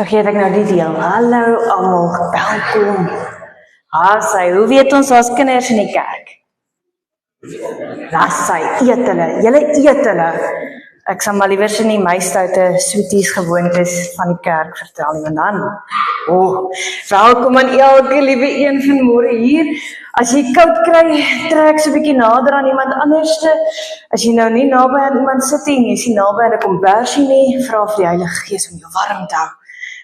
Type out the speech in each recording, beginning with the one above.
Vergeet ek nou die deel. Hallo almal, welkom. Sy, hoe weet ons as kinders in die kerk? Sy, eet hulle, julle eet hulle. Ek sal maar liewer in die meisstoute sweeties gewoontes van die kerk vertel, en dan, welkom aan elke liewe een vanmôre hier. As jy koud kry, trek so 'n bietjie nader aan iemand anderste. As jy nou nie naby aan iemand sit en jy is nie naby aan 'n kombersie nie, vra vir die Heilige Gees om jou warm te hou.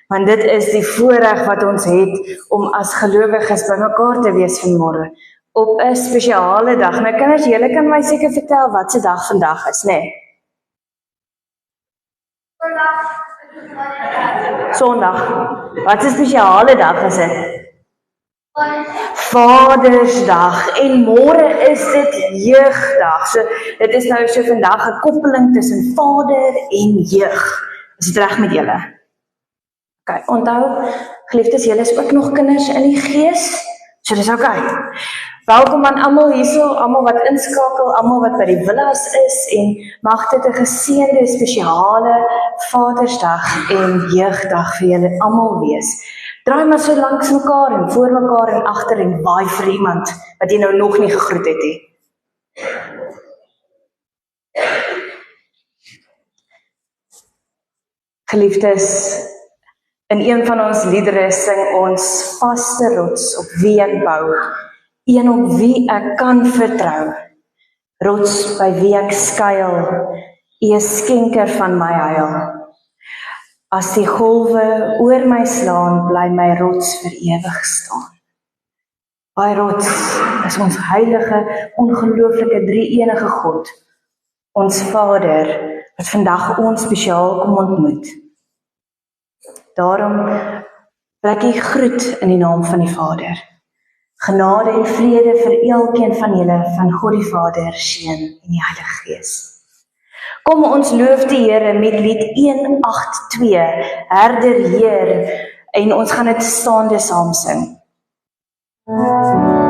Want dit is die voorreg wat ons het om as gelowiges bymekaar te wees vanmôre op 'n spesiale dag. Nou kinders, julle kan my seker vertel wat se dag vandag is, né? Sondag. Wat 'n spesiale dag is dit? Vadersdag. En môre is dit jeugdag. So dit is nou so vandag 'n koppeling tussen vader en jeug. Is dit reg met julle? Okay, onthou, geliefdes, julle is ook nog kinders in die gees, so dis okay. Welkom aan almal hierso, almal wat inskakel, almal wat by die villas is, en mag dit 'n geseënde, spesiale Vadersdag en jeugdag vir julle almal wees. Draai maar so langs mekaar en voor mekaar en agter en waai vir iemand wat jy nou nog nie gegroet het nie. Geliefdes, in een van ons liedere sing ons vaste rots op wie ek bou, een op wie ek kan vertrou, rots by wie ek skuil, U skenker van my heil. As die golwe oor my slaan, bly my rots vir ewig staan. Daai rots is ons heilige, ongelooflike drie-enige God, ons Vader, wat vandag ons spesiaal kom ontmoet. Daarom wil ek U groet in die naam van die Vader. Genade en vrede vir elkeen van julle, van God die Vader, Seun en die Heilige Gees. Kom ons loof die Here met lied 182, Herder Heer, en ons gaan dit staande saam sing. Oh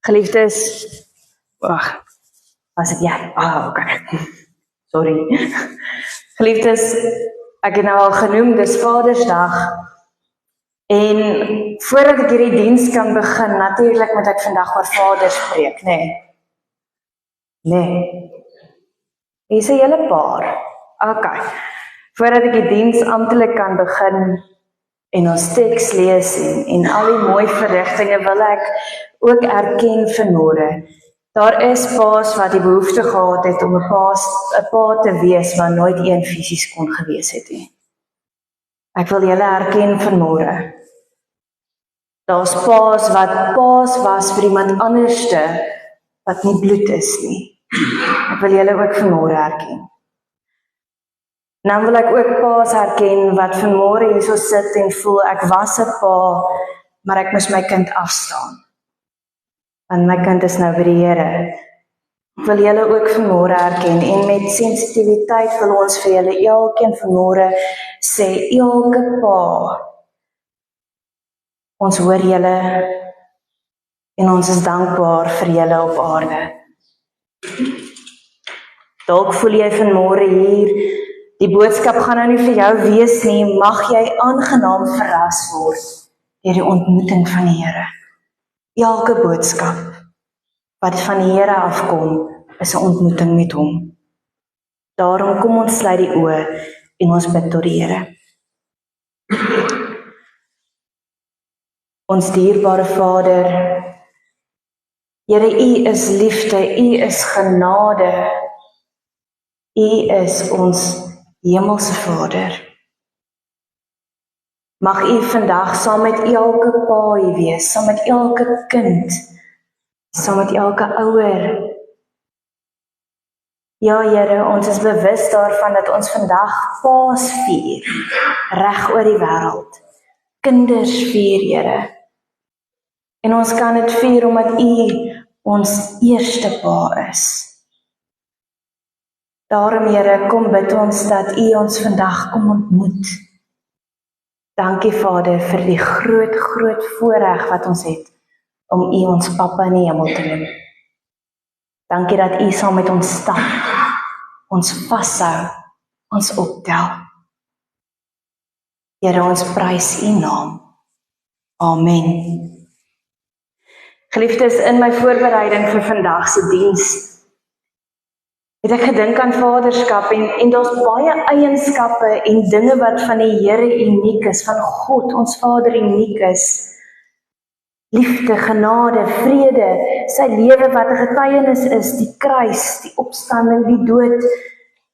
Geliefdes, wag, was dit jy? Okay. Sorry. Geliefdes, ek het nou al genoem, dis Vadersdag. En voordat ek hierdie diens kan begin, natuurlik moet ek vandag oor Vaders spreek, nee. Hier is 'n hele paar. Okay. Voordat ek die diens amptelik kan begin en ons teks lees en al die mooi verrigtinge wil ek ook erken vanmôre. Daar is paas wat die behoefte gehad het om 'n pa te wees wat nooit een fisies kon gewees het nie. Ek wil julle erken vanmôre. Daar's paas wat paas was vir iemand anderste wat nie bloed is nie. Ek wil julle ook vanmôre erken. Nou wil ek ook paas herken wat vanmôre hierso sit en voel ek was 'n pa, maar ek moes my kind afstaan. Want my kind is nou by die Here. Ek wil julle ook vanmôre herken en met sensitiwiteit wil ons vir julle elkeen vanmôre sê, elke pa, ons hoor julle en ons is dankbaar vir julle op aarde. Dalk voel jy vanmôre hier, die boodskap gaan nou nie vir jou wees nie, mag jy aangenaam verras word deur die ontmoeting van die Here. Elke boodskap wat van die Here afkom, is 'n ontmoeting met hom. Daarom kom ons sluit die oë en ons bid tot die Here. Ons dierbare Vader, Here, U is liefde, U is genade, U is ons hemelse Vader. Mag U vandag saam met elke pa hier wees, saam met elke kind, saam met elke ouer. Ja, Here, ons is bewus daarvan dat ons vandag paas vier, reg oor die wêreld. Kinders vier, Here. En ons kan dit vier omdat U ons eerste pa is. Daarom, Here, kom bid ons dat U ons vandag kom ontmoet. Dankie, Vader, vir die groot voorreg wat ons het om U ons Papa in die hemel te noem. Dankie dat U saam met ons stap, ons vashou, ons optel. Here, ons prys U naam. Amen. Geliefdes, in my voorbereiding vir vandag se diens het ek gedink aan vaderskap en daar's baie eienskappe en dinge wat van die Here uniek is, van God, ons Vader uniek is. Liefde, genade, vrede, sy lewe wat 'n getuienis is, die kruis, die opstanding, die dood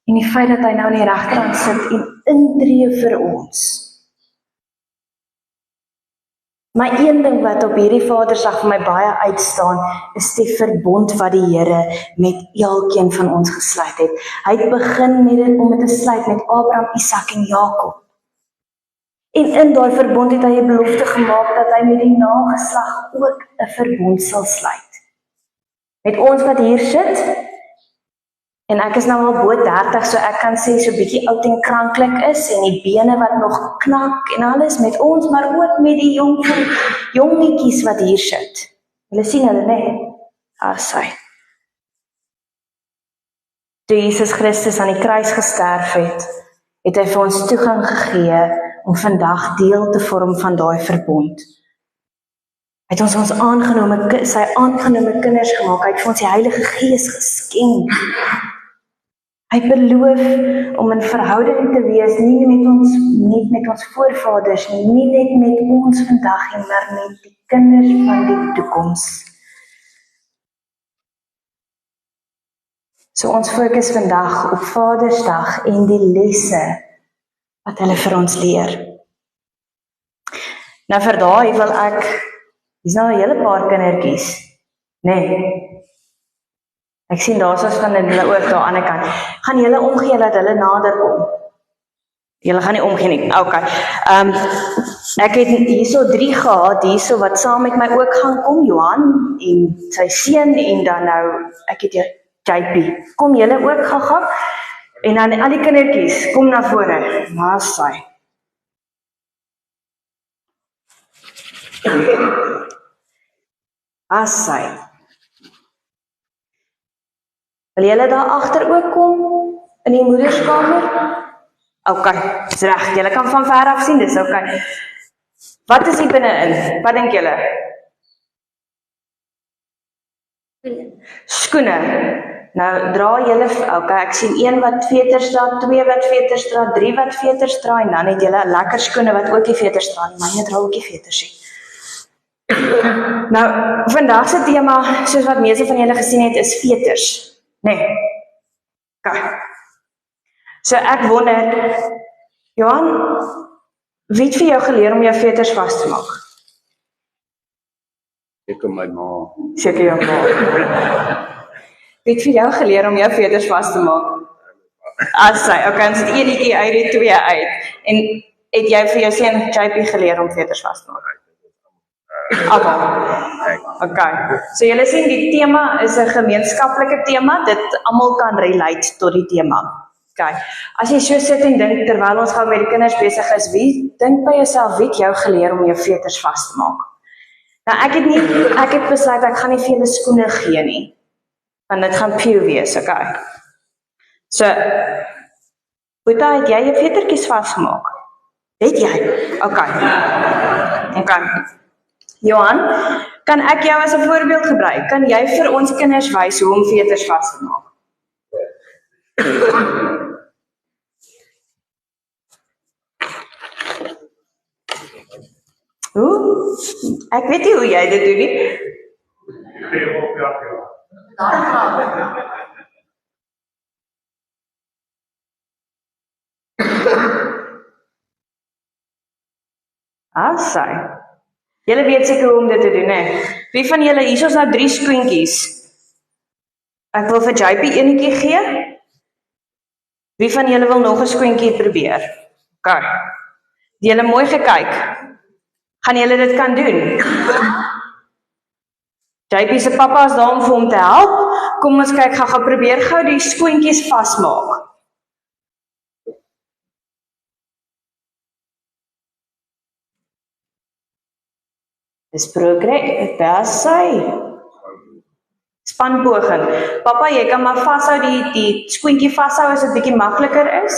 en die feit dat hy nou aan die regterkant sit en intree vir ons. Maar een ding wat op hierdie Vadersdag vir my baie uitstaan, is die verbond wat die Here met elkeen van ons gesluit het. Hy het begin om dit te sluit met Abraham, Isak en Jakob. En in daai verbond het hy 'n belofte gemaak dat hy met die nageslag ook 'n verbond sal sluit. Met ons wat hier sit, en ek is nou al bo 30, so ek kan sê so bietjie oud en kranklik is, en die bene wat nog knak en alles met ons, maar ook met die jongetjies wat hier sit. Hulle sien hulle, nee? Sy. Toe Jesus Christus aan die kruis gesterf het hy vir ons toegang gegee om vandag deel te vorm van daai verbond. Hy het ons sy aangenome kinders gemaak, hy het vir ons die Heilige Gees geskenk. Hy beloof om in verhouding te wees, nie met ons voorvaders, nie net met ons vandag nie, maar met die kinders van die toekoms. So ons fokus vandag op Vadersdag en die lesse wat hulle vir ons leer. Nou vir daai wil hier's nou 'n hele paar kindertjies, nee. Ek sien daar's van hulle ook daar aan die kant. Gaan julle omgee dat hulle nader kom? Julle gaan nie omgee nie. Okay. Ek het hierso 3 gehad, hierso wat saam met my ook gaan kom, Johan en sy seun en dan nou, ek het JP. Kom julle ook gaga? En dan al die kindertjies, kom na vore. Maar sy. As sy. Wil julle daar agter ook kom? In die moederskamer? OK, dis reg. Julle kan van ver af sien, dis OK. Wat is hier binne-in? Wat dink julle? Skoene. Nou, dra julle, OK, ek sien 1 wat veters dra, 2 wat veters dra, 3 wat veters dra, en dan het julle lekker skoene wat ook die veters dra, en myne dra ook die veters nie. Nou, vandag se tema, soos wat meeste van julle gesien het, is veters. Nee. OK. So ek wonder, Johan, wie het vir jou geleer om jou veters vas te maak? Seker my ma. Seker jou ma. Wie het vir jou geleer om jou veters vas te maak? As sy, OK, ons het enetjie uit die 2 uit. En het jy vir jou seun JP geleer om veters vas te maak? OK. So julle sien die tema is 'n gemeenskaplike tema, dit almal kan relate tot die tema. OK. As jy so sit en dink terwyl ons gou met die kinders besig is, dink by jouself, wie het jou geleer om jou veters vas te maak? Nou ek het besluit ek gaan nie vir julle skoene gee nie. Want dit gaan pew wees, OK. So Boeta, het jy jou vetertjies vasgemaak? Het jy? OK. Johan, kan ek jou as 'n voorbeeld gebruik? Kan jy vir ons kinders wys hoe om veters vas te maak? Hoe? Ek weet nie hoe jy dit doen nie. Sy. Julle weet seker hoe om dit te doen, hè? Wie van julle, hier is nou 3 skoentjies. Ek wil vir JP enetjie gee. Wie van julle wil nog 'n skoentjie probeer? OK. Julle mooi gekyk. Gaan julle dit kan doen? JP se pappa is daar om vir hom te help. Kom ons kyk, gaan probeer gou die skoentjies vasmaak. Dis progress, dis sy. Spanpoging. Pappa, jy kan maar vashou die skoentjie vashou as dit bietjie makliker is.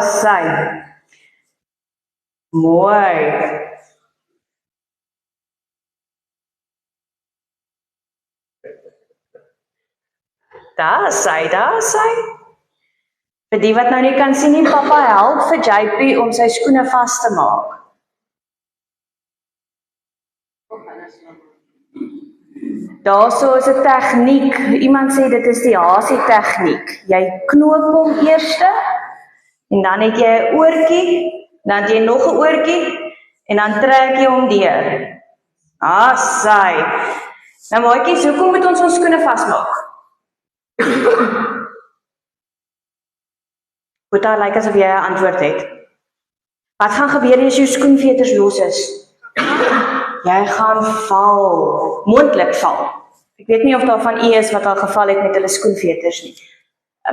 Sy. Mooi. Daar sy. Vir die wat nou nie kan sien nie, pappa help vir JP om sy skoene vas te maak. Daarso is 'n tegniek. Iemand sê dit is die Hasie tegniek. Jy knoop hom eerste en dan het jy 'n oortjie, dan het jy nog 'n oortjie en dan trek jy hom deur. Sy. Nou maatjies, hoekom moet ons skoene vasmaak? Boeta, lyk asof jy 'n antwoord het. Wat gaan gebeur as jou skoenveters los is? Jy gaan val, moontlik val. Ek weet nie of daar van u is wat al geval het met hulle skoenveters nie.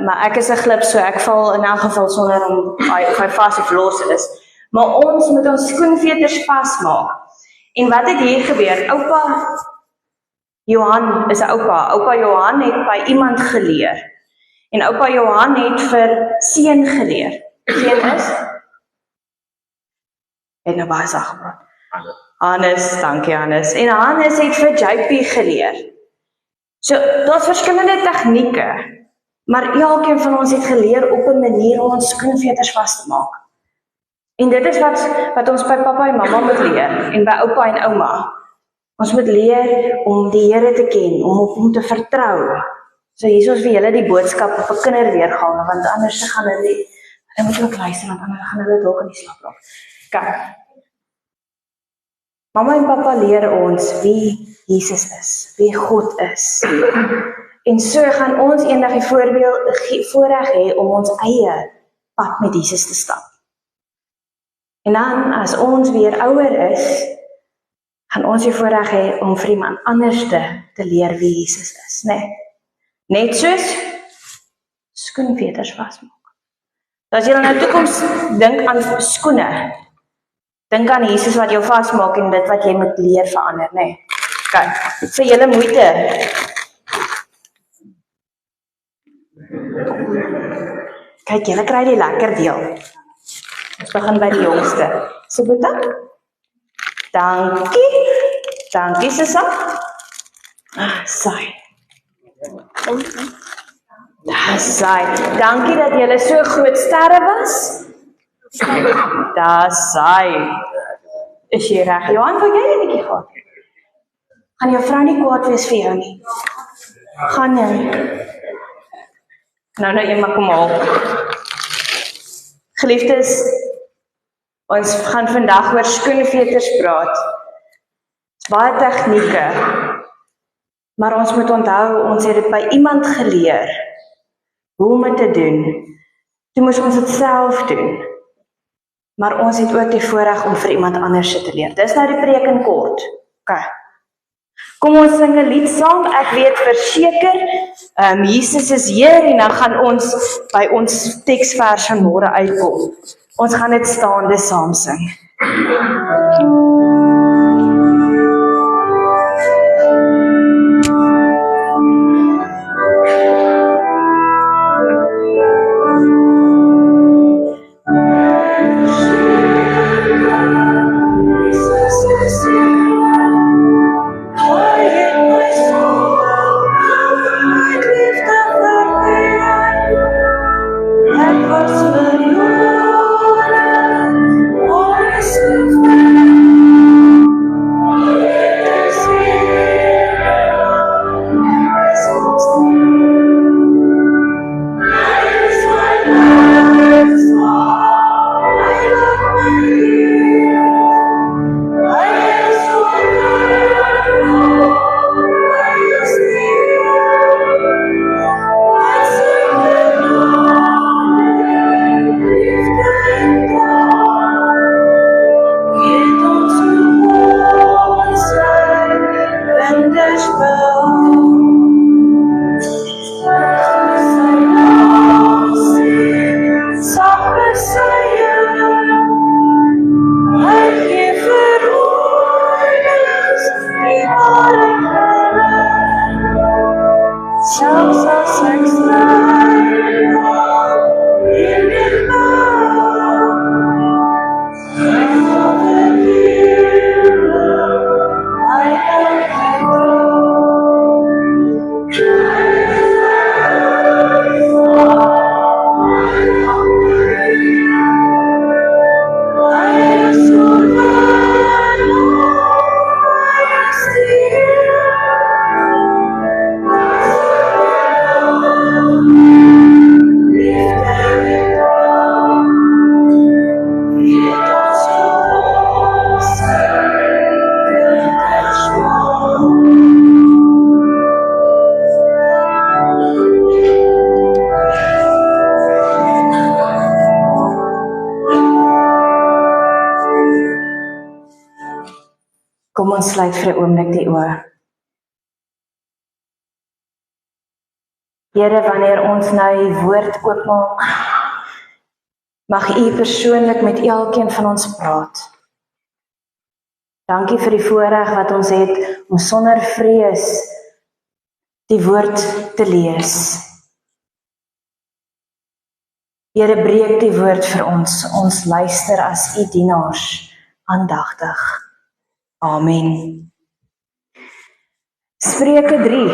Maar ek is 'n glip, so ek val in elk geval sonder om of hy vas of los is. Maar ons moet ons skoenveters vasmaak. En wat het hier gebeur? Oupa Johan is 'n oupa. Oupa Johan het by iemand geleer. En oupa Johan het vir seun geleer. Seun is? Het nou baie sag gepraat. Hannes, dankie Hannes. En Hannes het vir JP geleer. So, daar's verskillende tegnieke. Maar elkeen van ons het geleer op 'n manier om ons skoenveters vas te maak. En dit is wat ons by pappa en mamma moet leer. En by oupa en ouma. Ons moet leer om die Here te ken, om op hom te vertrou. So hier is vir julle die boodskap op 'n kinderweergawe, want anders gaan hulle moet ook luister, want anders gaan hulle dalk in die slaap raak. Kyk. Mamma en pappa leer ons wie Jesus is, wie God is. En so gaan ons eendag die voorreg hê om ons eie pad met Jesus te stap. En dan, as ons weer ouer is, gaan ons die voorreg hê om vir iemand anders te leer wie Jesus is, né? Net soos skoenveters vasmaak. As jy nou toekoms dink aan skoene, Dink aan Jesus wat jou vasmaak en dit wat jy moet leer verander, nê? Kyk, vir julle moeite. Kyk, julle kry die lekker deel. Ons begin by die jongste. So, Boeta? Dankie. Dankie, Sissa. Saai. Saai. Dankie dat julle so groot sterre was. Saai. Is jy reg, Johan? Wil jy 'n bietjie gaan? Gaan jou vrou nie kwaad wees vir jou nie? Gaan jy? Nou, Emma, kom al. Geliefdes, ons gaan vandag oor skoenveters praat. Baie tegnieke, maar ons moet onthou, ons het dit by iemand geleer, hoe om dit te doen. Toe moes ons dit self doen, maar ons het ook die voorreg om vir iemand anders te leer. Dis nou die preek in kort. Okay. Kom ons sing 'n lied saam, ek weet verseker, Jesus is hier en dan gaan ons by ons teksvers van môre uitkom. Ons gaan dit staande saam sing. Kom ons sluit vir 'n oomblik die oë. Here, wanneer ons nou die woord oopmaak, mag U persoonlik met elkeen van ons praat. Dankie vir die voorreg wat ons het om sonder vrees die woord te lees. Here, breek die woord vir ons luister as U dienaars aandagtig. Amen. Spreuke 3,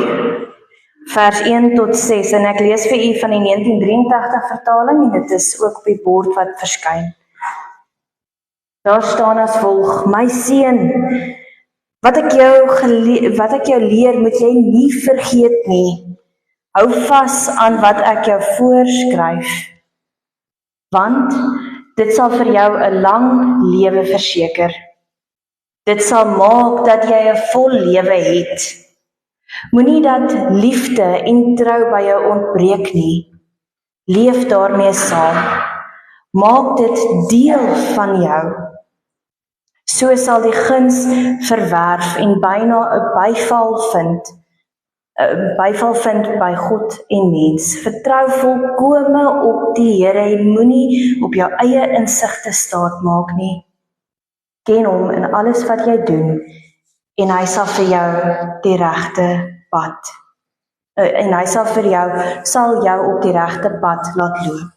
vers 1 tot 6, en ek lees vir u van die 1983 vertaling, en dit is ook op die bord wat verskyn. Daar staan as volg: My seun, wat ek jou leer, moet jy nie vergeet nie. Hou vas aan wat ek jou voorskryf, want dit sal vir jou 'n lang lewe verseker. Dit sal maak dat jy 'n vol lewe het. Moenie dat liefde en trou by jou ontbreek nie. Leef daarmee saam. Maak dit deel van jou. So sal die guns verwerf en byna 'n byval vind by God en mens. Vertrou volkome op die Here en moenie op jou eie insigte staat maak nie. ken hom in alles wat jy doen en hy sal vir jou die regte pad en hy sal jou op die regte pad laat loop.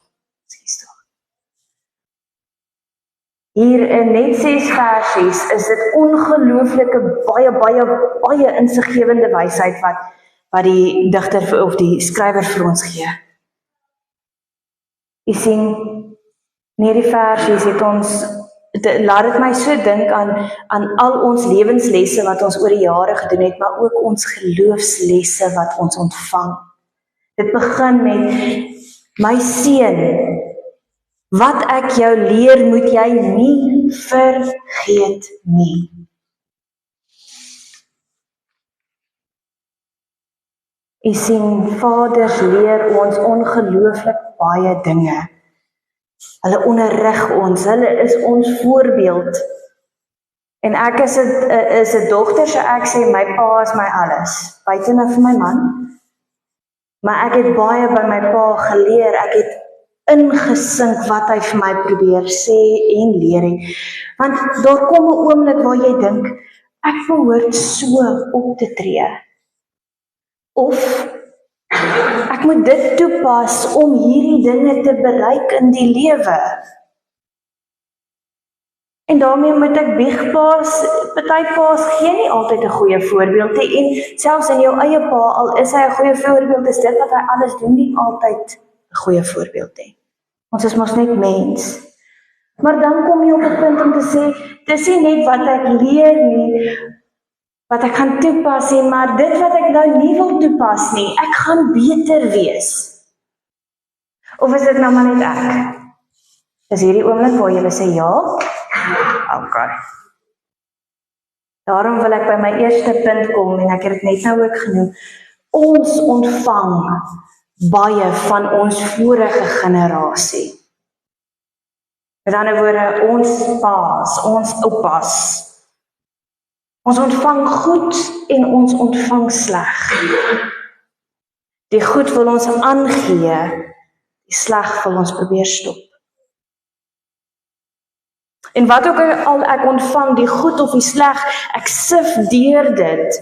Hier in net 6 versies is dit ongelooflike baie insiggewende wysheid wat die digter of die skrywer vir ons gee. Jy sien, in hierdie versies het ons, laat dit my so dink aan al ons lewenslesse wat ons oor die jare gedoen het, maar ook ons geloofslesse wat ons ontvang. Dit begin met, my seun, wat ek jou leer, moet jy nie vergeet nie. Jy sien, vaders leer ons ongelooflik baie dinge. Hulle onderrig ons, hulle is ons voorbeeld. En ek is 'n dogter, so ek sê, my pa is my alles, buite nou vir my man. Maar ek het baie by my pa geleer, ek het ingesink wat hy vir my probeer sê en leer het. Want daar kom 'n oomblik waar jy dink, ek behoort so op te tree. Of ek moet dit toepas om hierdie dinge te bereik in die lewe. En daarmee moet ek biegpaas, party paas gee nie altyd 'n goeie voorbeeld nie, en selfs in jou eie pa, al is hy 'n goeie voorbeeld, is dit wat hy alles doen nie altyd 'n goeie voorbeeld nie. Ons is mos net mens. Maar dan kom jy op 'n punt om te sê, dis nie net wat ek leer nie, wat ek gaan toepas nie, maar dit wat ek nou nie wil toepas nie, ek gaan beter wees. Of is dit nou maar net ek? Is hierdie oomblik waar jy sê ja? Okay. Daarom wil ek by my eerste punt kom, en ek het dit net nou ook genoem. Ons ontvang baie van ons vorige generasie. Met ander woorde, ons paas, ons oupas. Ons ontvang goed en ons ontvang sleg. Die goed wil ons aangee, die sleg wil ons probeer stop. En wat ook al ek ontvang, die goed of die sleg, ek sif deur dit,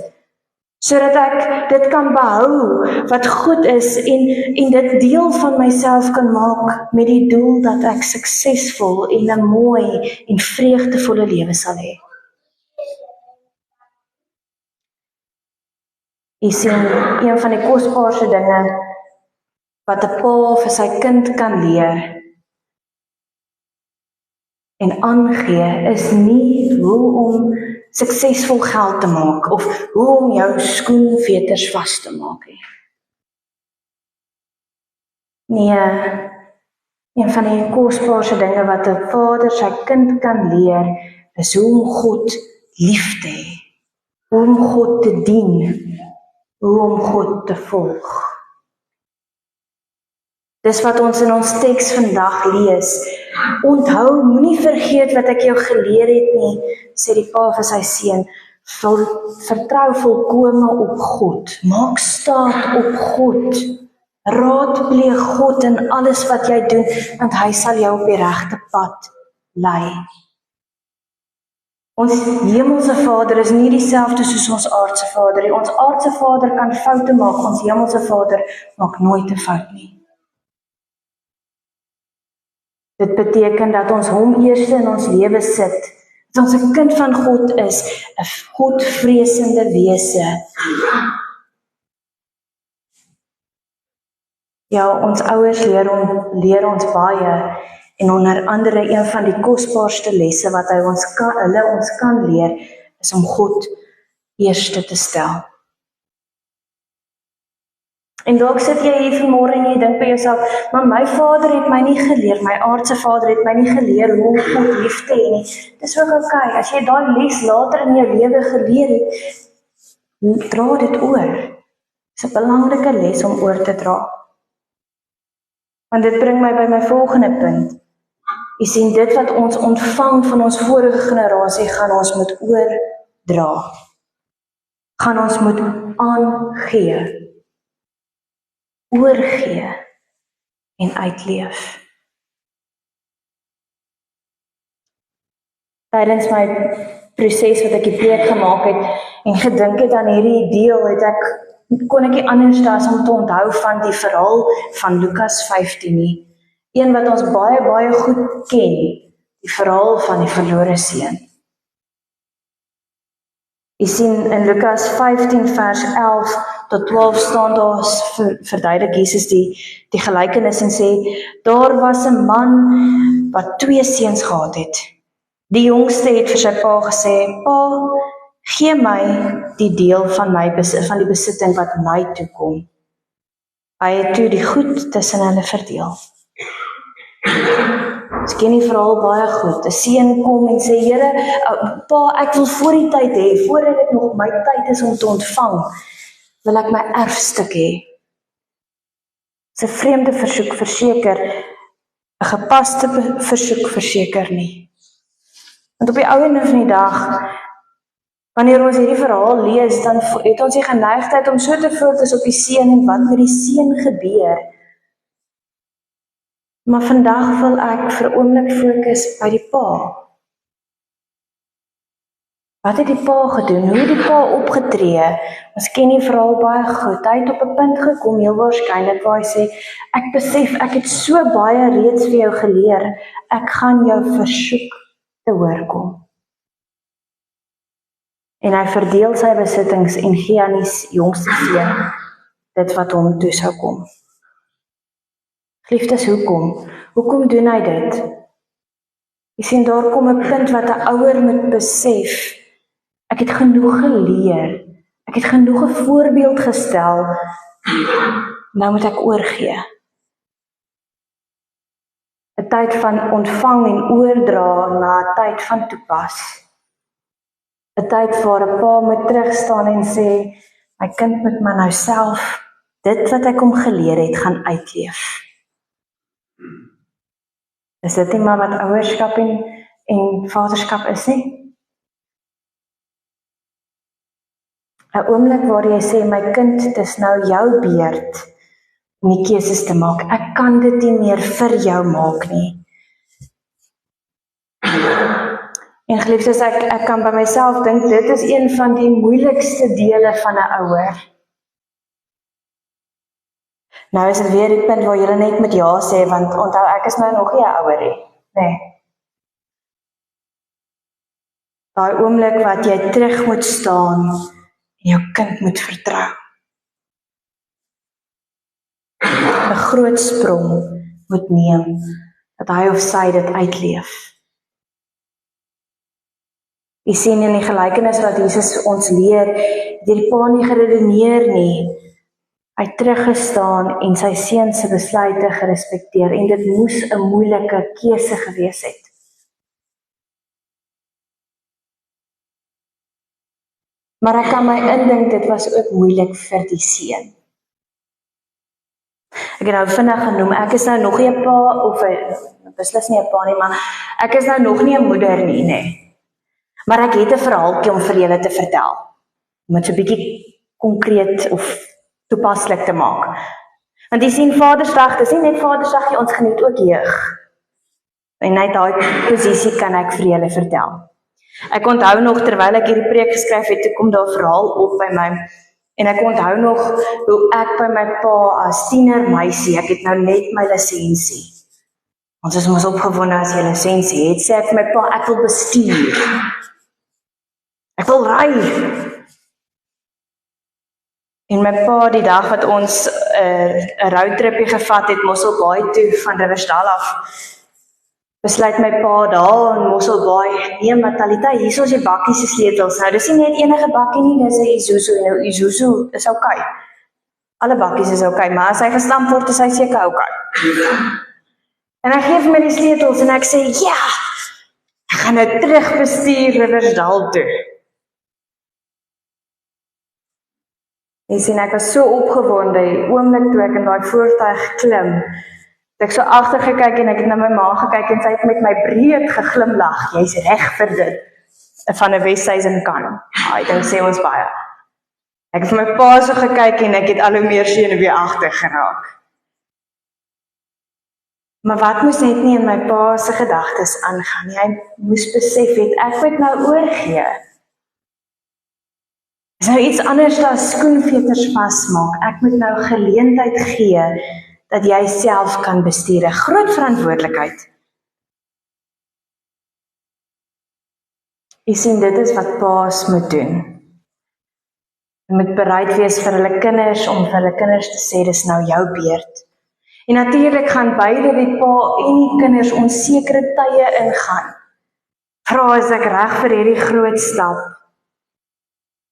sodat ek dit kan behou wat goed is en dit deel van myself kan maak met die doel dat ek suksesvol en 'n mooi en vreugdevolle lewe sal hê. Jy sien, een van die kosbaarste dinge wat 'n pa vir sy kind kan leer en aangee is nie hoe om suksesvol geld te maak of hoe om jou skoenveters vas te maak nie. Nee, een van die kosbaarste dinge wat 'n vader sy kind kan leer is hoe om God lief te hê, hoe om God te dien, hoe om God te volg. Dis wat ons in ons teks vandag lees. Onthou, moenie vergeet wat ek jou geleer het nie, sê die pa vir sy seun. Vertrou volkome op God. Maak staat op God. Raadpleeg God in alles wat jy doen, want hy sal jou op die regte pad lei. Ons hemelse Vader is nie dieselfde soos ons aardse Vader nie. Ons aardse Vader kan foute maak, ons hemelse Vader maak nooit 'n fout nie. Dit beteken dat ons hom eerste in ons lewe sit, dat ons 'n kind van God is, 'n Godvreesende wese. Ja, ons ouers leer ons baie, en onder andere een van die kosbaarste lesse wat hulle ons kan leer, is om God eerste te stel. En dalk sit jy hier vanmôre en jy dink by jouself, maar my vader het my nie geleer, my aardse vader het my nie geleer hoe om God lief te hê nie. Dis ook okay, as jy daai les later in jou lewe geleer het, dra dit oor. Dis 'n belangrike les om oor te dra. Want dit bring my by my volgende punt. Jy sien, dit wat ons ontvang van ons vorige generasie, gaan ons moet oordra. Gaan ons moet aangee. Oorgee en uitleef. tydens my proses wat ek die preek gemaak het en gedink het aan hierdie deel, kon ek nie anders as om te onthou van die verhaal van Lukas 15 nie. Een wat ons baie, baie goed ken, die verhaal van die verlore seun. Jy sien in Lukas 15 vers 11 tot 12 staan daar verduidelik Jesus die gelykenis en sê, daar was 'n man wat 2 seuns gehad het. Die jongste het vir sy pa gesê, pa, gee my die deel van die besitting wat my toekom. Hy het toe die goed tussen hulle verdeel. Ek ken die verhaal baie goed. 'n Seun kom en sê, Here, pa, ek wil voor die tyd hê, voordat dit nog my tyd is om te ontvang, wil ek my erfstuk hê. Dis 'n vreemde versoek verseker, 'n gepaste versoek verseker nie. Want op die ou en van die dag, wanneer ons hierdie verhaal lees, dan het ons die geneigtheid om so te fokus op die seun en wat met die seun gebeur. Maar vandag wil ek vir 'n oomblik fokus by die pa. Wat het die pa gedoen? Hoe het die pa opgetree? Ons ken die verhaal baie goed. Hy het op 'n punt gekom, heel waarskynlik, waar hy sê, ek besef, ek het so baie reeds vir jou geleer, ek gaan jou versoek te hoor kom. En hy verdeel sy besittings en gee aan die jongste seun dit wat hom toe sou kom. Geliefdes, hoekom doen hy dit? Jy sien, daar kom 'n punt wat 'n ouer moet besef, ek het genoeg geleer, ek het genoeg 'n voorbeeld gestel, nou moet ek oorgee. 'n Tyd van ontvang en oordra na 'n tyd van toepas. 'n Tyd waar 'n pa moet terugstaan en sê, my kind moet maar nou self dit wat ek hom geleer het gaan uitleef. Is dit nie maar wat ouerskap en vaderskap is nie? 'n Oomblik waar jy sê, my kind, dit is nou jou beurt om die keuses te maak. Ek kan dit nie meer vir jou maak nie. En geliefdes, ek kan by myself dink, dit is een van die moeilikste dele van 'n ouer. Nou is dit weer die punt waar jy net met ja sê, want onthou, ek is nou nog nie 'n ouer nie. Nee. Daai oomblik wat jy terug moet staan en jou kind moet vertrou. 'n Groot sprong moet neem, dat hy of sy dit uitleef. Jy sien in die gelykenis wat Jesus ons leer, het die pa nie geredeneer nie. Hy het teruggestaan en sy seun se besluite gerespekteer en dit moes 'n moeilike keuse gewees het. Maar ek kan my indink dit was ook moeilik vir die seun. Ek het nou vinnig genoem, ek is nou nog nie 'n pa of beslis nie 'n pa nie, maar ek is nou nog nie 'n moeder nie, nê. Maar ek het 'n verhaaltjie om vir julle te vertel, om dit so 'n bietjie konkreet of toepaslik te maak. Want jy sien, Vadersdag, dis nie net Vadersdag nie, ons geniet ook jeug. En net daai posisie kan ek vir julle vertel. Ek onthou nog, terwyl ek hierdie preek geskryf het, toe kom daar 'n verhaal op by my, en ek onthou nog hoe ek by my pa as tienermeisie, ek het nou net my lisensie. Ons is mos opgewonde as jy lisensie het, sê ek vir my pa, ek wil bestuur. Ek wil ry. En my pa, die dag wat ons 'n roadtripie gevat het, Mosselbaai toe van Riversdal af, besluit my pa daar in Mosselbaai, nee Matalita, hier is ons die bakkie se sleutels. Nou, dis nie net enige bakkie nie, dis 'n Isuzu, en nou Isuzu is okay. Alle bakkies is okay, maar as hy gestamp word, is hy seker okay. En hy gee vir my die sleutels, en ek sê, ja, ek gaan nou terug bestuur Riversdal toe. En sien, ek was so opgewonde, die oomblik toe ek in daai voertuig klim, het ek so agter gekyk en ek het na my ma gekyk en sy het met my breed geglimlag. Jy's reg vir dit. Van 'n Westside kan. Daai ding sê ons baie. Ek het vir my pa so gekyk en ek het al hoe meer senuweeagtig geraak. Maar wat moes net nie in my pa se gedagtes aangaan nie. Hy moes besef het, ek moet nou oorgee. Is nou iets anders as skoenveters vasmaak. Ek moet nou geleentheid gee dat jy self kan bestuur. 'n Groot verantwoordelikheid. Jy sien, dit is wat paas moet doen. Hulle moet bereid wees vir hulle kinders om vir hulle kinders te sê, dis nou jou beurt. En natuurlik gaan beide die pa en die kinders onsekere tye ingaan. Vra, is ek reg vir hierdie groot stap?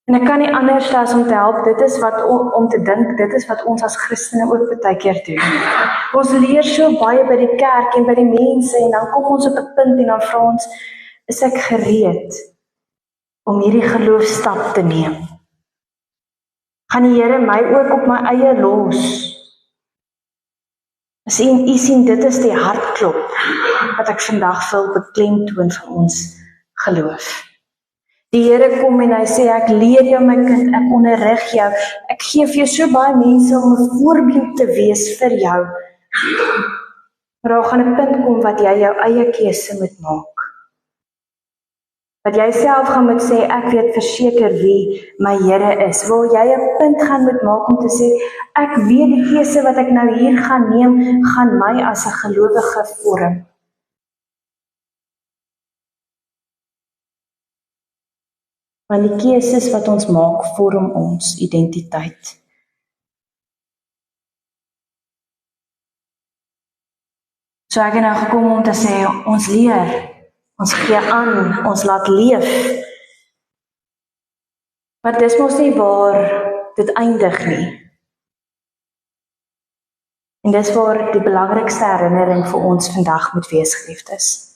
En ek kan nie anders as om te help, dit is wat om te dink, dit is wat ons as Christene ook baie keer doen. Ons leer so baie by die kerk en by die mense en dan kom ons op 'n punt en dan vra ons, is ek gereed om hierdie geloofstap te neem? Gaan die Here my ook op my eie los? U sien, dit is die hartklop wat ek vandag wil beklemtoon van ons geloof. Die Here kom en hy sê, ek leer jou my kind, ek onderrig jou, ek gee vir jou so baie mense om 'n voorbeeld te wees vir jou. Maar daar gaan 'n punt kom wat jy jou eie keuse moet maak. Wat jy self gaan moet sê, ek weet verseker wie my Here is. Waar jy 'n punt gaan moet maak om te sê, ek weet die keuse wat ek nou hier gaan neem, gaan my as 'n gelowige vorm. Want die keuses wat ons maak, vorm ons identiteit. So ek het nou gekom om te sê, ons leer, ons gee aan, ons laat leef. Maar dis mos nie waar dit eindig nie. En dis waar die belangrikste herinnering vir ons vandag moet wees, geliefdes.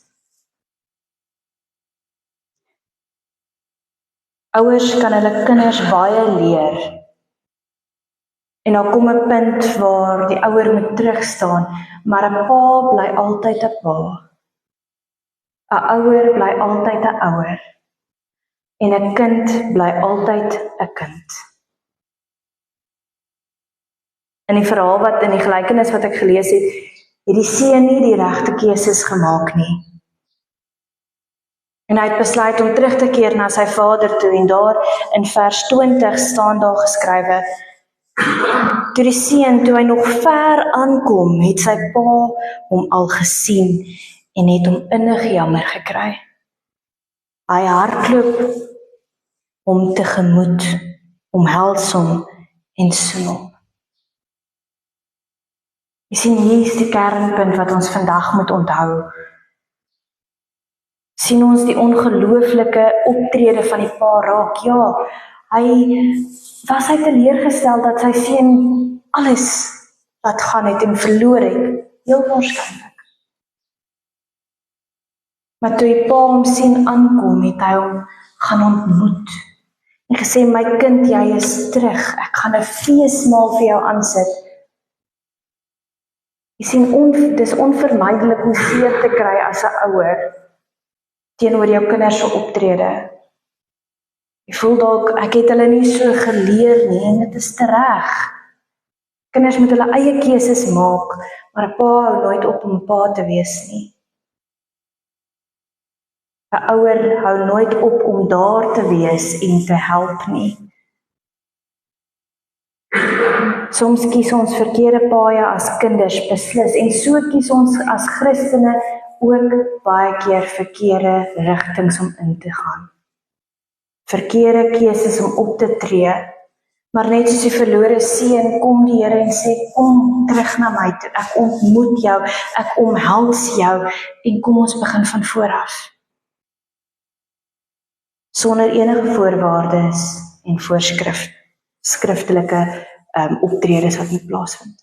Ouers kan hulle kinders baie leer. En dan kom 'n punt waar die ouer moet terugstaan, maar 'n pa bly altyd 'n pa. 'n Ouer bly altyd 'n ouer. En 'n kind bly altyd 'n kind. In die verhaal wat in die gelykenis wat ek gelees het die seun nie die regte keuses gemaak nie. En hy het besluit om terug te keer na sy vader toe en daar in vers 20 staan daar geskrywe, toe die seun, toe hy nog ver aankom, het sy pa hom al gesien en het hom innig jammer gekry. Hy hardloop hom tegemoet, omhels hom en soen hom. Jy sien, hier is die kernpunt wat ons vandag moet onthou. Sien ons die ongelooflike optrede van die pa raak. Ja, was hy teleurgestel dat sy seun alles laat gaan het en verloor het, heel waarskynlik. Maar toe die pa hom sien aankom, het hy hom gaan ontmoet en gesê, my kind, jy is terug, ek gaan 'n feesmaal vir jou aansit. Jy sien, dis onvermydelik om seer te kry as 'n ouer teenoor jou kinders se optrede. Jy voel dalk, ek het hulle nie so geleer nie, en dit is reg. Kinders moet hulle eie keuses maak, maar 'n pa hou nooit op om 'n pa te wees nie. 'n Ouer hou nooit op om daar te wees en te help nie. Soms kies ons verkeerde paaie as kinders, beslis, en so kies ons as Christene ook baie keer verkeerde rigtings om in te gaan. Verkeerde keuses om op te tree, maar net soos die verlore seun, kom die Here en sê, kom terug na my toe, ek ontmoet jou, ek omhels jou, en kom ons begin van vooraf. Sonder enige voorwaardes en skriftelike optredes wat moet plaasvind.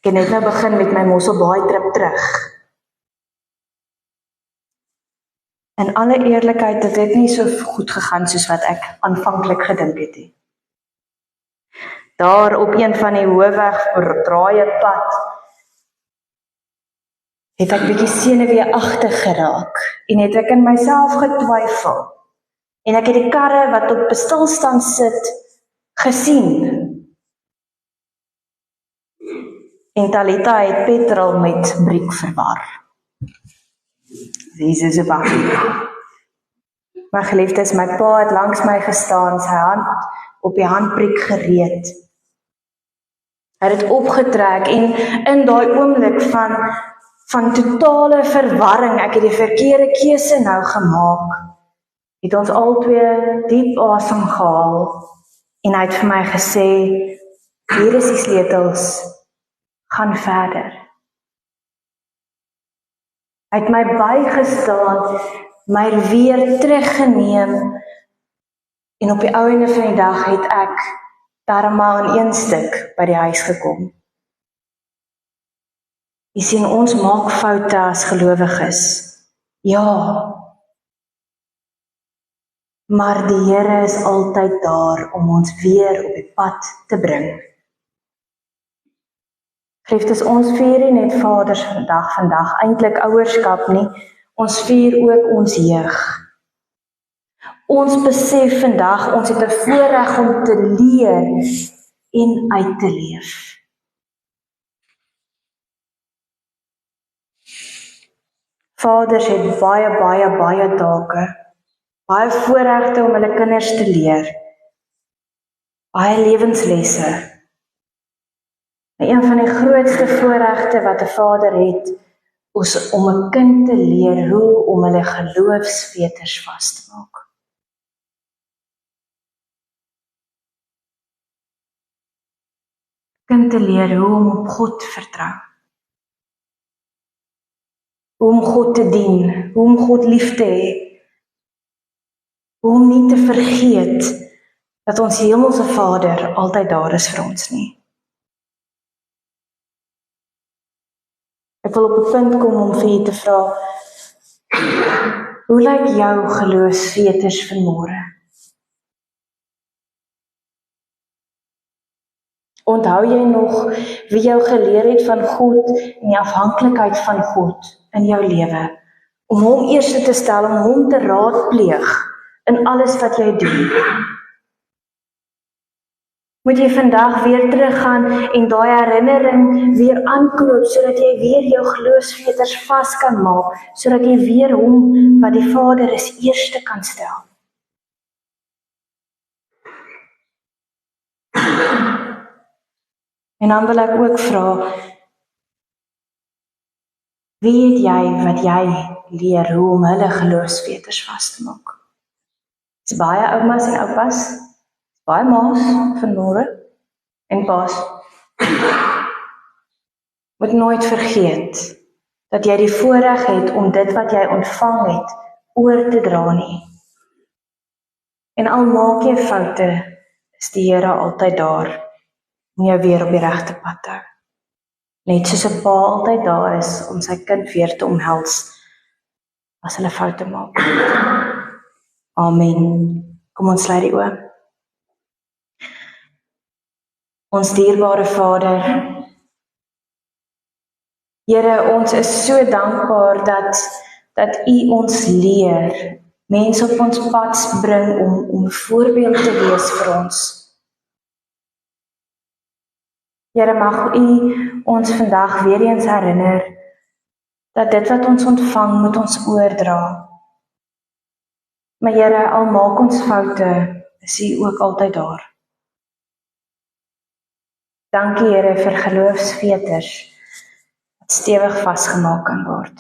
Ek het net nou begin met my Mosselbaai trip terug. In alle eerlikheid, dit het nie so goed gegaan soos wat ek aanvanklik gedink het nie. Daar op een van die hoofweg draaie pad, het ek bietjie senuweeagtig geraak en het ek in myself getwyfel. En ek het die karre wat op 'n stilstand sit gesien. En Talita het petrol met briek verwar. Jesus se bakkie. My geliefdes, my pa het langs my gestaan, sy hand op die handbriek gereed. Hy het dit opgetrek en in daai oomblik van totale verwarring, ek het die verkeerde keuse nou gemaak, het ons albei diep asem gehaal en hy het vir my gesê, hier is die sleutels, gaan verder. Hy het my bygestaan, my weer teruggeneem en op die ou einde van die dag het ek darmal in een stuk by die huis gekom. Jy sien, ons maak foute as gelowiges. Ja, maar die Here is altyd daar om ons weer op die pad te bring. Geliefdes, ons vier nie net Vaders vandag, eintlik ouerskap nie, ons vier ook ons jeug. Ons besef vandag, ons het 'n voorreg om te leer en uit te leef. Vaders het baie take, baie voorregte om hulle kinders te leer, baie lewenslesse. En een van die grootste voorregte wat 'n vader het, is om 'n kind te leer hoe om hulle geloofsveters vas te maak. Kind te leer hoe om op God te vertrou. Hoe om God te dien, hoe om God lief te hê. Hoe om nie te vergeet dat ons hemelse Vader altyd daar is vir ons nie. Ek wil op 'n punt kom om vir julle te vra, hoe lyk jou geloofsveters vanmôre? Onthou jy nog wie jou geleer het van God en die afhanklikheid van God in jou lewe? Om hom eers te stel, om hom te raadpleeg in alles wat jy doen. Moet jy vandag weer teruggaan en daai herinnering weer aanknoop, sodat jy weer jou geloofsveters vas kan maak, sodat jy weer hom wat die Vader is eerste kan stel. En dan wil ek ook vra, wie het jy wat jy leer hoe om hulle geloofsveters vas te maak? Dis baie oumas en oupas, baie ma's vanmôre en pa's. Moet nooit vergeet dat jy die voorreg het om dit wat jy ontvang het oor te dra nie. En al maak jy foute, is die Here altyd daar om jou weer op die regte pad te hou. Net soos 'n pa altyd daar is om sy kind weer te omhels as hulle foute maak. Amen. Kom ons sluit die oë. Ons dierbare Vader, Here, ons is so dankbaar dat U ons leer, mense op ons pad bring om voorbeeld te wees vir ons. Here, mag U ons vandag weer eens herinner dat dit wat ons ontvang moet ons oordra. Maar Here, al maak ons foute, is U ook altyd daar. Dankie Here vir geloofsveters wat stewig vasgemaak kan word.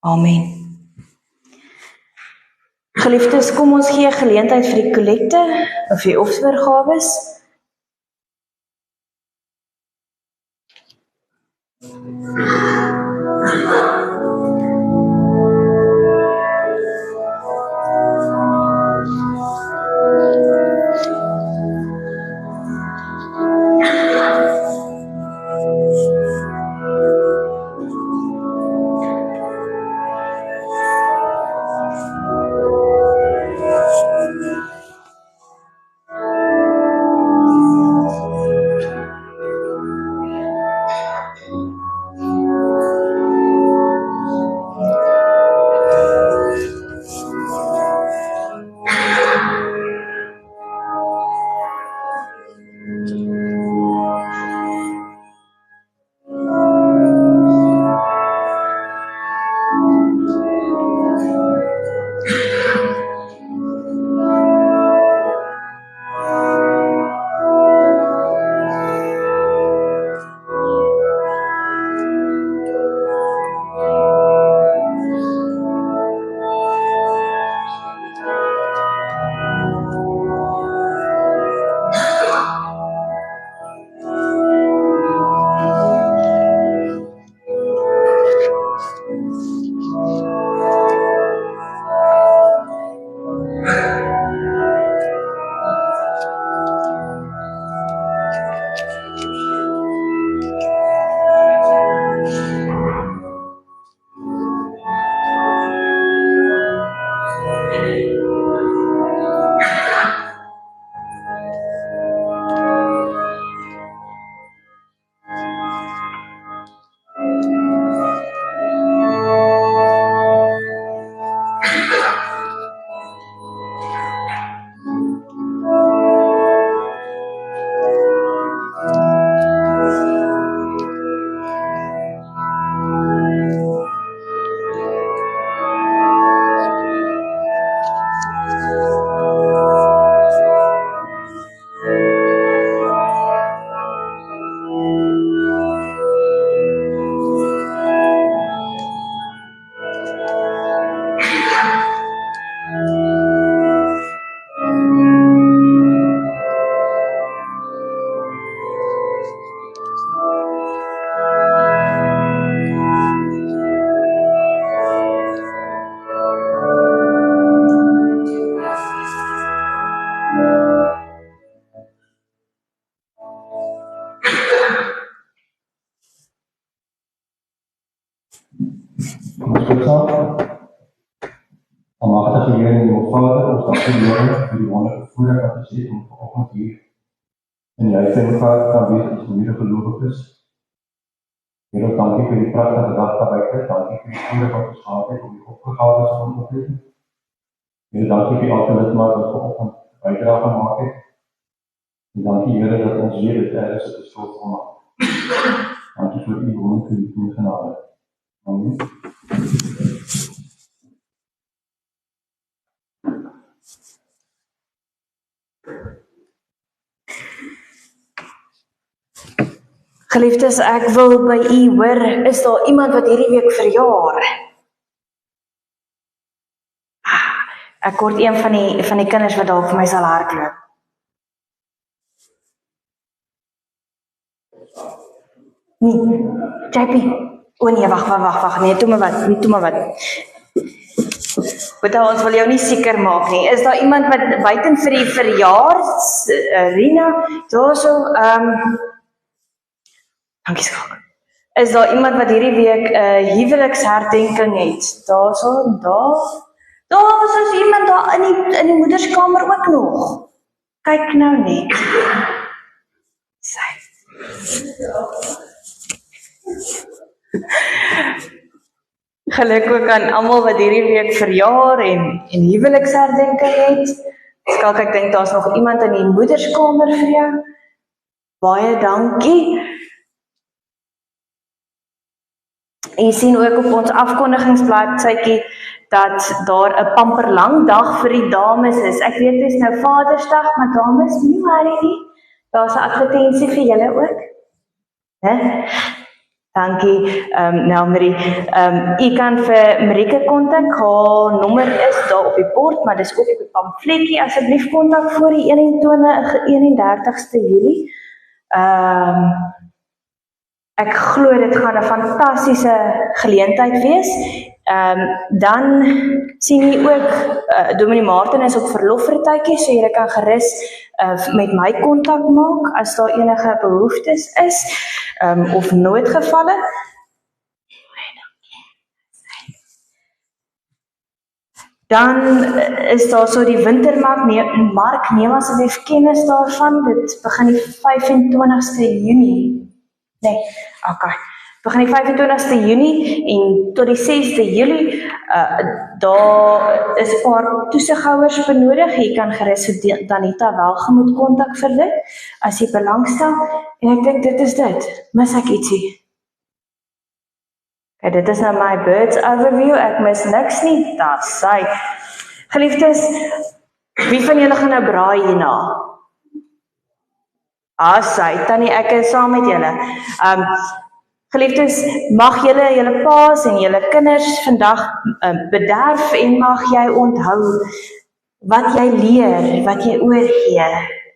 Amen. Geliefdes, kom ons gee geleentheid vir die kollekte of die offergawes. saam. Almagtige Here en Hemel Vader, ons dank U Here vir die wonderlike voorreg wat ons het om vanoggend hier in die huis van mekaar te kan wees as mede gelowiges. Here, ons dankie vir die pragtige dag daar buite, dankie vir die voorreg wat ons gehad het om die opgegawe is om te doen. Here, dankie vir elke lidmaat wat vanoggend bydrae gemaak het. En dankie Here dat ons weet dit is op die skuld van maak. Dankie vir U wonderlike liefde en genade. Amen. Geliefdes, ek wil by u hoor, is daar iemand wat hierdie week verjaar? Ek hoor een van die kinders wat dalk vir my sal hardloop. Nee, JP. O nee, wag, nee, toe maar wat. Boeta, ons wil jou nie seker maak nie. Is daar iemand wat buiten vir die verjaars, Rina, daarso, dankie skalk. Is daar iemand wat hierdie week huweliksherdenking het? Daar is iemand daar in die moederskamer ook nog. Kyk nou net. Sy. Geluk ook aan almal wat hierdie week verjaar en huweliksherdenking het. Skalk, ek dink daar's nog iemand in die moederskamer vir jou. Baie dankie. En jy sien ook op ons afkondigingsbladsytjie dat daar 'n pamperlang dag vir die dames is. Ek weet dit is nou Vadersdag, maar dames, nie worry nie. Daar's 'n advertensie vir julle ook. Né? Dankie, Nelmarie. U kan vir Marieke kontak, haar nommer is daar op die bord, maar dis ook op die pamfletjie. Asseblief kontak voor die 31ste Julie. Ek glo dit gaan 'n fantastiese geleentheid wees. Dan sien jy ook, Dominee Martin is op verlof vir 'n tydjie, so jy kan gerus met my kontak maak as daar enige behoeftes is, of noodgevalle. Dan is daar so die wintermark, neem asseblief kennis daarvan, dit begin die 25ste Junie. Nee, okay. Begin die 25ste Junie en tot die 6de Julie, daar is 'n paar toesighouers benodig. Jy kan gerus vir Danita Welgemoed kontak vir dit, as jy belangstel. En ek dink dit is dit. Mis ek ietsie? Okay, dit is nou my birds overview, ek mis niks nie, daar sy. Geliefdes, wie van julle gaan nou braai hierna? Sy, Tannie, ek is saam met julle. Geliefdes, mag julle paas en julle kinders vandag bederf en mag jy onthou wat jy leer, wat jy oorgee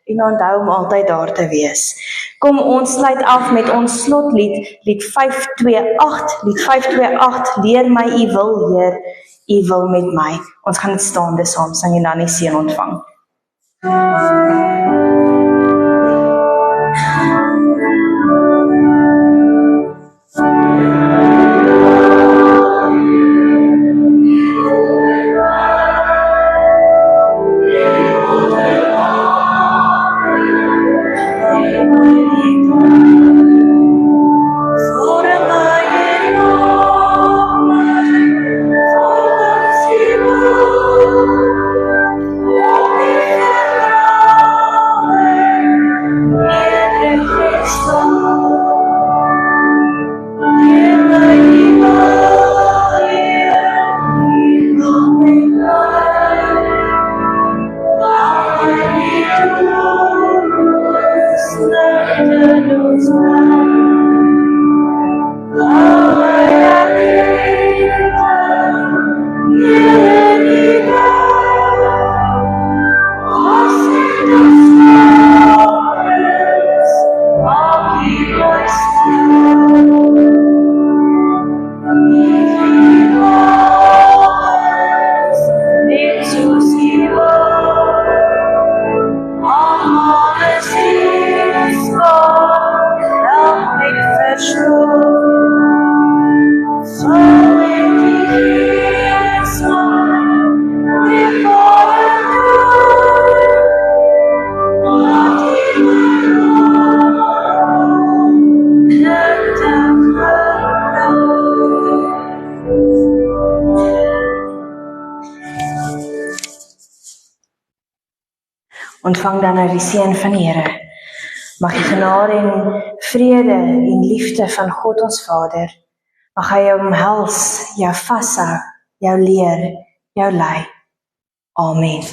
en onthou om altyd daar te wees. Kom, ons sluit af met ons slotlied, lied 528, lied 528, leer my u wil, Heer, u wil met my. Ons gaan dit staande saam sing en dan die seën ontvang. Ontvang dan nou die seën van die Here. Mag die genade en vrede en liefde van God ons Vader, mag hy jou omhels, jou vashou, jou leer, jou lei. Amen.